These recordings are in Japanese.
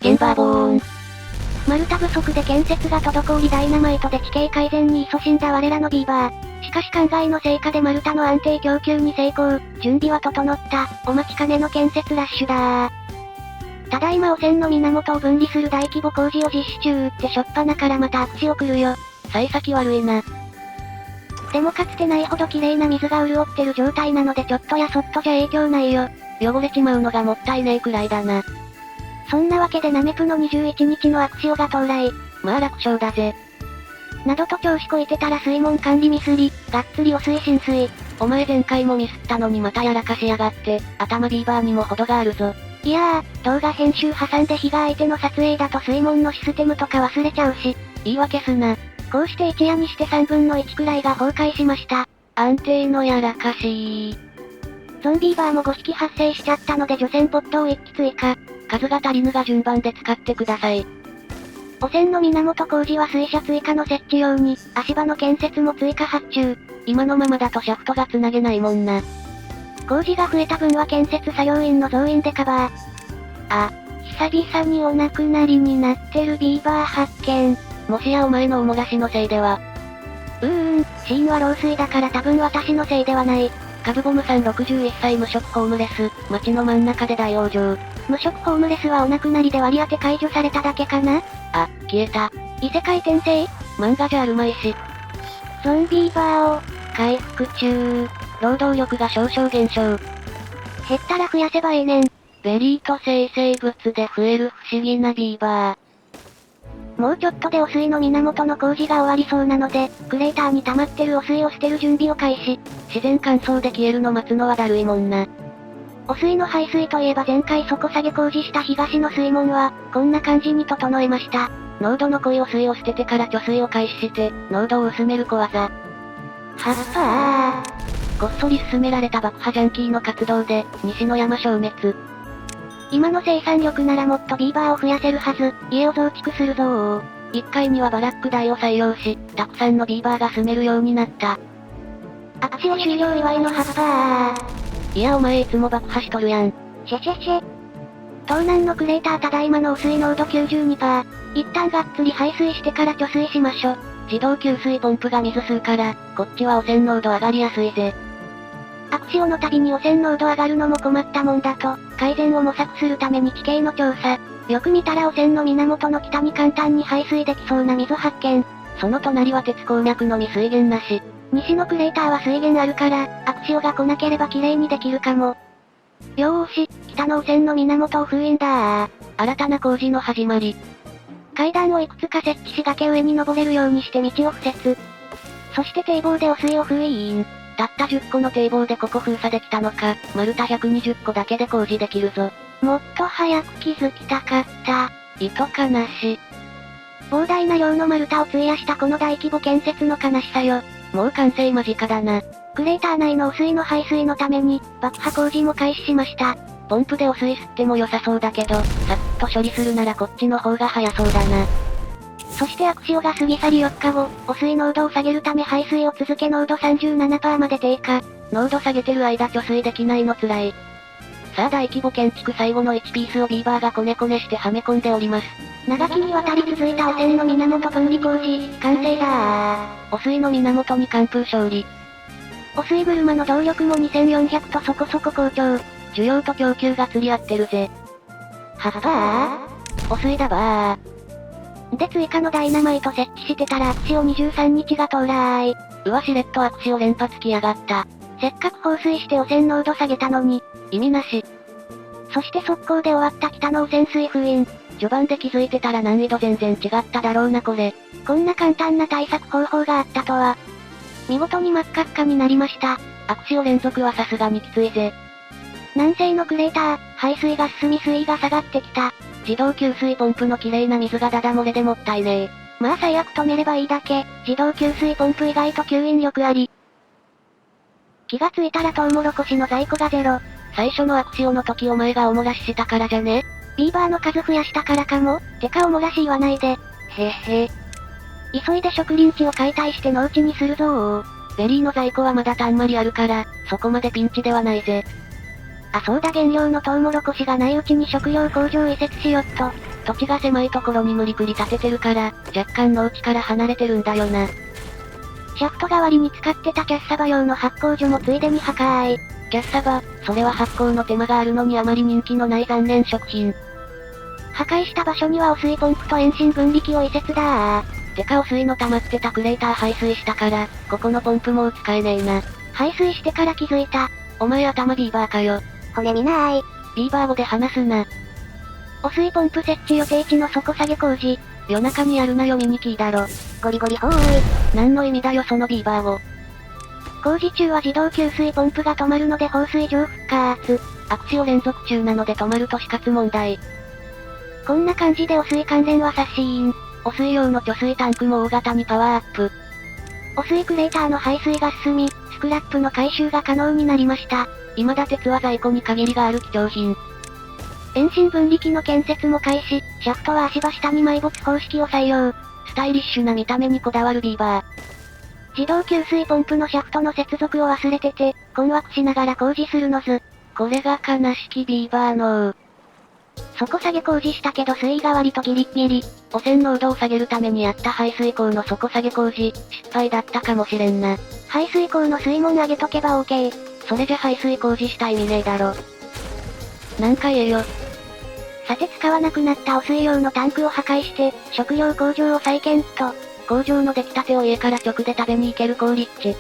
現場ボーン。丸太不足で建設が滞りダイナマイトで地形改善に勤しんだ我らのビーバー。しかし考えの成果で丸太の安定供給に成功。準備は整った。お待ちかねの建設ラッシュだー。ただいま汚染の源を分離する大規模工事を実施中ってしょっぱなからまた悪を来るよ。幸先悪いな。でもかつてないほど綺麗な水が潤ってる状態なのでちょっとやそっとじゃ影響ないよ。汚れちまうのがもったいねえくらいだな。そんなわけでナメプの21日の悪潮が到来。まあ楽勝だぜ。などと調子こいてたら水門管理ミスり、がっつり汚水浸水。お前前回もミスったのにまたやらかしやがって、頭ビーバーにも程があるぞ。いやー、動画編集挟んで日が相手の撮影だと水門のシステムとか忘れちゃうし。言い訳すな。こうして一夜にして3分の1くらいが崩壊しました。安定のやらかしゾンビーバーも5匹発生しちゃったので除染ポットを1機追加。数が足りぬが順番で使ってください。汚染の源工事は水車追加の設置用に、足場の建設も追加発注。今のままだとシャフトが繋げないもんな。工事が増えた分は建設作業員の増員でカバー。あ、久々にお亡くなりになってるビーバー発見。もしやお前のおもらしのせいでは。死因は老衰だから多分私のせいではない。カブボムさん61歳無職ホームレス、街の真ん中で大往生。無職ホームレスはお亡くなりで割り当て解除されただけかな？あ、消えた。異世界転生？漫画じゃあるまいし。ゾンビーバーを、回復中。労働力が少々減少。減ったら増やせばええねん。ベリーと生成物で増える不思議なビーバー。もうちょっとで汚水の源の工事が終わりそうなので、クレーターに溜まってる汚水を捨てる準備を開始。自然乾燥で消えるの待つのはだるいもんな。汚水の排水といえば前回底下げ工事した東の水門は、こんな感じに整えました。濃度の濃い汚水を捨ててから貯水を開始して、濃度を薄める小技。はっぱー。こっそり進められた爆破ジャンキーの活動で、西の山消滅。今の生産力ならもっとビーバーを増やせるはず。家を増築するぞー。1階にはバラック台を採用し、たくさんのビーバーが住めるようになった。悪潮終了祝いの葉っぱいやお前いつも爆破しとるやん。シェ。東南のクレーターただいまの汚水濃度 92%。一旦がっつり排水してから貯水しましょ。自動給水ポンプが水吸うから、こっちは汚染濃度上がりやすいぜ。悪潮の度に汚染濃度上がるのも困ったもんだと、改善を模索するために地形の調査。よく見たら汚染の源の北に簡単に排水できそうな水発見。その隣は鉄鉱脈のみ水源なし。西のクレーターは水源あるから、悪潮が来なければ綺麗にできるかも。よーし、北の汚染の源を封印だー。新たな工事の始まり。階段をいくつか設置し崖上に登れるようにして道を敷設。そして堤防で汚水を封印。たった10個の堤防でここ封鎖できたのか、丸太120個だけで工事できるぞ。もっと早く気づきたかった。意図かなし。膨大な量の丸太を費やしたこの大規模建設の悲しさよ。もう完成間近だな。クレーター内の汚水の排水のために、爆破工事も開始しました。ポンプで汚水吸っても良さそうだけど、さっと処理するならこっちの方が早そうだな。そして悪潮が過ぎ去り4日後、汚水濃度を下げるため排水を続け濃度 37% まで低下。濃度下げてる間貯水できないの辛い。さあ大規模建築最後の1ピースをビーバーがコネコネしてはめ込んでおります。長きにわたり続いた汚染の源分離工事、完成だー。汚水の源に完封勝利。汚水車の動力も2400とそこそこ好調。需要と供給が釣り合ってるぜ。はっぱー。汚水だばー。で追加のダイナマイト設置してたら悪潮23日が到来。うわしれっと悪潮連発きやがった。せっかく放水して汚染濃度下げたのに。意味なし。そして速攻で終わった北の汚染水封印。序盤で気づいてたら難易度全然違っただろうなこれ。こんな簡単な対策方法があったとは。見事に真っ赤っかになりました。悪潮連続はさすがにきついぜ。南西のクレーター、排水が進み水位が下がってきた。自動給水ポンプの綺麗な水がダダ漏れでもったいねえ。まあ最悪止めればいいだけ、自動給水ポンプ意外と吸引力あり。気がついたらトウモロコシの在庫がゼロ。最初の悪潮の時お前がおもらししたからじゃね？ビーバーの数増やしたからかも。てかおもらし言わないで。へへ。急いで植林地を解体して農地にするぞー。ベリーの在庫はまだたんまりあるから、そこまでピンチではないぜ。あそうだ原料のトウモロコシがないうちに食料工場移設しよっと。土地が狭いところに無理くり建ててるから、若干農地から離れてるんだよな。シャフト代わりに使ってたキャッサバ用の発酵所もついでに破壊。キャッサバ、それは発酵の手間があるのにあまり人気のない残念食品。破壊した場所には汚水ポンプと遠心分離機を移設だー。てか汚水の溜まってたクレーター排水したから、ここのポンプもう使えねえな。排水してから気づいた。お前頭ビーバーかよ。骨見ない。ビーバー語で話すな。汚水ポンプ設置予定地の底下げ工事。夜中にやるなよミニキーだろ。ゴリゴリほーい。何の意味だよそのビーバー語。工事中は自動給水ポンプが止まるので放水場復活。悪使を連続中なので止まると死活問題。こんな感じで汚水関連は刷新。汚水用の貯水タンクも大型にパワーアップ。汚水クレーターの排水が進み、スクラップの回収が可能になりました。未だ鉄は在庫に限りがある貴重品。遠心分離機の建設も開始、シャフトは足場下に埋没方式を採用。スタイリッシュな見た目にこだわるビーバー。自動給水ポンプのシャフトの接続を忘れてて、困惑しながら工事するのず。これが悲しきビーバーの底下げ工事したけど水位が割とギリッギリ。汚染濃度を下げるためにやった排水口の底下げ工事、失敗だったかもしれんな。排水口の水門上げとけば OK。それじゃ排水工事した意味ねえだろ。なんか言えよ。さて使わなくなった汚水用のタンクを破壊して、食料工場を再建と。工場の出来たてを家から直で食べに行ける好立地。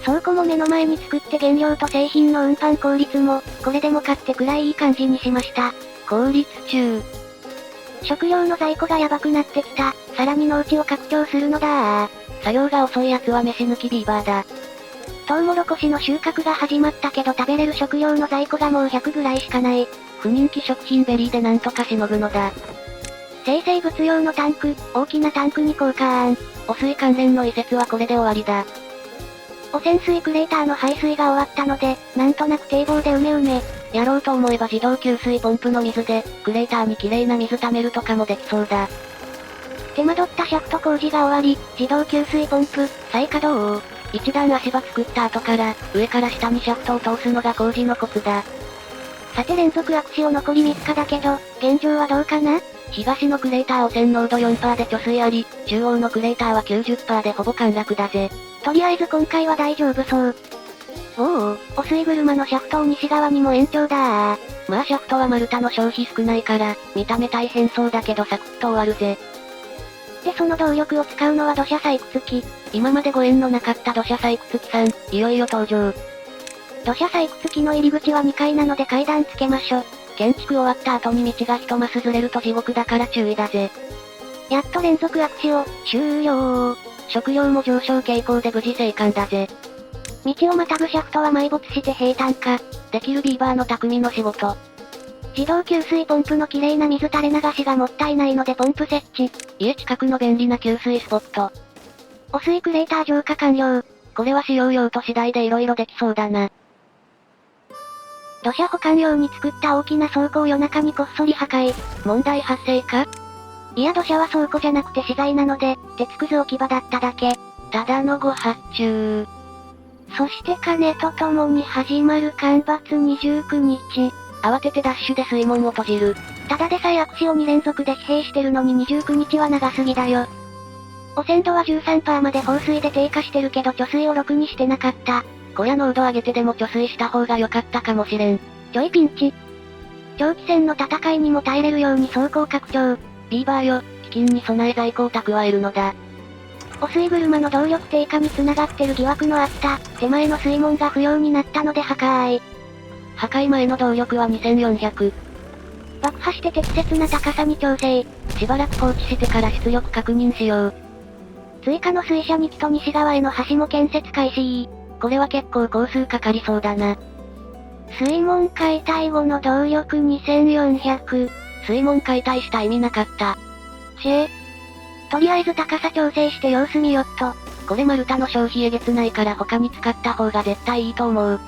倉庫も目の前に作って原料と製品の運搬効率も、これでもかってくらいいい感じにしました。効率中。食料の在庫がやばくなってきた。さらに農地を拡張するのだー。作業が遅い奴は飯抜きビーバーだ。トウモロコシの収穫が始まったけど食べれる食料の在庫がもう100ぐらいしかない。不人気食品ベリーでなんとかしのぐのだ。生成物用のタンク、大きなタンクに交換。汚水関連の移設はこれで終わりだ。汚染水クレーターの排水が終わったので、なんとなく堤防でうめうめ。やろうと思えば自動給水ポンプの水で、クレーターに綺麗な水溜めるとかもできそうだ。手間取ったシャフト工事が終わり、自動給水ポンプ、再稼働。一段足場作った後から、上から下にシャフトを通すのが工事のコツだ。さて連続悪使を残り3日だけど、現状はどうかな？東のクレーター汚染濃度 4% で貯水あり、中央のクレーターは 90% でほぼ陥落だぜ。とりあえず今回は大丈夫そう。おお、汚水車のシャフトを西側にも延長だー。まあシャフトは丸太の消費少ないから、見た目大変そうだけどサクッと終わるぜ。でその動力を使うのは土砂採掘機。今までご縁のなかった土砂採掘機さん、いよいよ登場。土砂採掘機の入り口は2階なので階段つけましょ。建築終わった後に道が一マスずれると地獄だから注意だぜ。やっと連続悪使を、終了。食料も上昇傾向で無事生還だぜ。道をまたぐシャフトは埋没して平坦化。できるビーバーの匠の仕事。自動給水ポンプの綺麗な水垂れ流しがもったいないのでポンプ設置。家近くの便利な給水スポット。汚水クレーター浄化完了。これは使用用途次第で色々できそうだな。土砂保管用に作った大きな倉庫を夜中にこっそり破壊。問題発生か？いや土砂は倉庫じゃなくて資材なので、鉄くず置き場だっただけ。ただのご発注。そして金とともに始まる干ばつ29日。慌ててダッシュで水門を閉じる。ただでさえ悪使を2連続で疲弊してるのに29日は長すぎだよ。汚染度は 13% まで放水で低下してるけど貯水を6にしてなかった。こりゃ濃度上げてでも貯水した方が良かったかもしれん。ちょいピンチ。長期戦の戦いにも耐えれるように走行拡張。ビーバーよ、飢饉に備え在庫を蓄えるのだ。汚水車の動力低下に繋がってる疑惑のあった、手前の水門が不要になったので破壊。破壊前の動力は2400。爆破して適切な高さに調整。しばらく放置してから出力確認しよう。追加の水車2基と西側への橋も建設開始。これは結構工数かかりそうだな。水門解体後の動力2400。水門解体した意味なかった。とりあえず高さ調整して様子見よっと。これ丸太の消費えげつないから他に使った方が絶対いいと思う。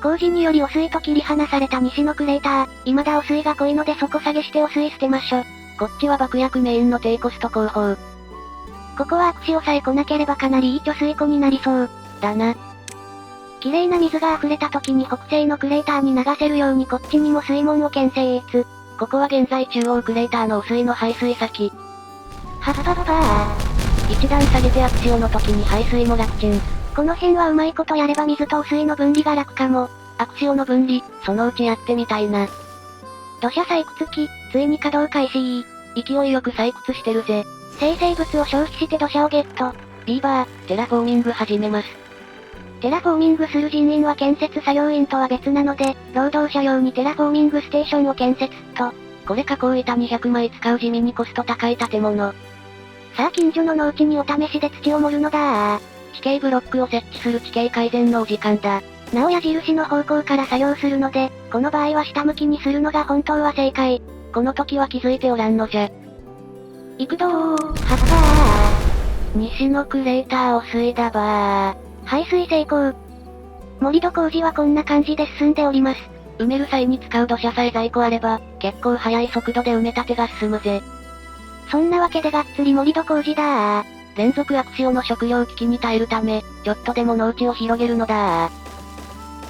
工事により汚水と切り離された西のクレーター。未だ汚水が濃いので底下げして汚水捨てましょ。こっちは爆薬メインの低コスト工法。ここは悪使をさえ来なければかなりいい貯水庫になりそう。だな。綺麗な水が溢れた時に北西のクレーターに流せるようにこっちにも水門を建設。ここは現在中央クレーターの汚水の排水先。はっぱっぱー。一段下げてアクシオの時に排水も楽ちん。この辺はうまいことやれば水と汚水の分離が楽かも。アクシオの分離、そのうちやってみたいな。土砂採掘機、ついに稼働開始。勢いよく採掘してるぜ。生成物を消費して土砂をゲット。ビーバー、テラフォーミング始めます。テラフォーミングする人員は建設作業員とは別なので、労働者用にテラフォーミングステーションを建設と。これ加工板200枚使う地味にコスト高い建物。さあ近所の農地にお試しで土を盛るのだー。地形ブロックを設置する地形改善のお時間だ。なお矢印の方向から作業するので、この場合は下向きにするのが本当は正解。この時は気づいておらんのじゃ。行くどー、はっぱ西のクレーターを吸いだばー。排水成功。盛り土工事はこんな感じで進んでおります。埋める際に使う土砂さえ在庫あれば、結構速い速度で埋め立てが進むぜ。そんなわけでがっつり盛り土工事だー。連続アクシオの食料危機に耐えるため、ちょっとでも農地を広げるのだー。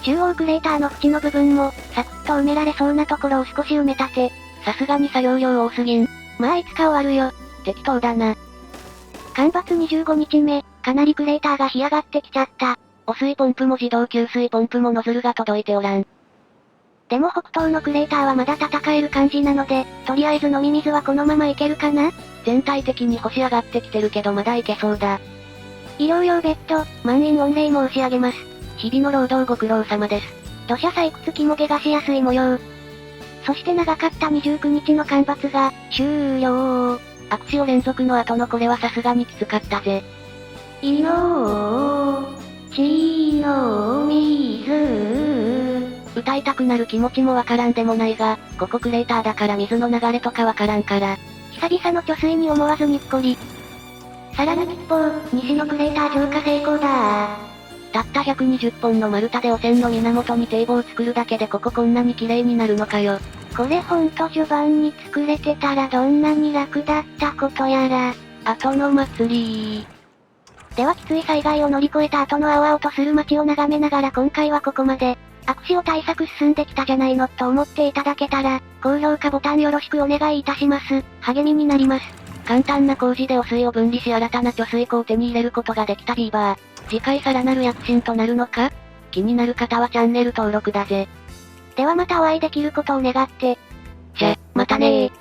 中央クレーターの縁の部分も、サクッと埋められそうなところを少し埋め立て。さすがに作業量多すぎん。まあいつか終わるよ。適当だな。干ばつ25日目、かなりクレーターが干上がってきちゃった。汚水ポンプも自動給水ポンプもノズルが届いておらん。でも北東のクレーターはまだ戦える感じなので、とりあえず飲み水はこのままいけるかな？全体的に干し上がってきてるけどまだいけそうだ。医療用ベッド、満員御礼申し上げます。日々の労働ご苦労様です。土砂採掘機も下がしやすい模様。そして長かった29日の干ばつが、終了。アクシオ連続の後のこれはさすがにきつかったぜ。命の水。歌いたくなる気持ちもわからんでもないが、ここクレーターだから水の流れとかわからんから。久々の貯水に思わずにっこり。さらに一方、西のクレーター浄化成功だたった120本の丸太で汚染の源に堤防作るだけでここんなに綺麗になるのかよ。これほんと序盤に作れてたらどんなに楽だったことやら。後の祭り。ではきつい災害を乗り越えた後の青々とする街を眺めながら今回はここまで。アクシオ対策進んできたじゃないのと思っていただけたら、高評価ボタンよろしくお願いいたします。励みになります。簡単な工事で汚水を分離し新たな貯水庫を手に入れることができたビーバー。次回さらなる躍進となるのか？気になる方はチャンネル登録だぜ。ではまたお会いできることを願って。じゃ、またねー。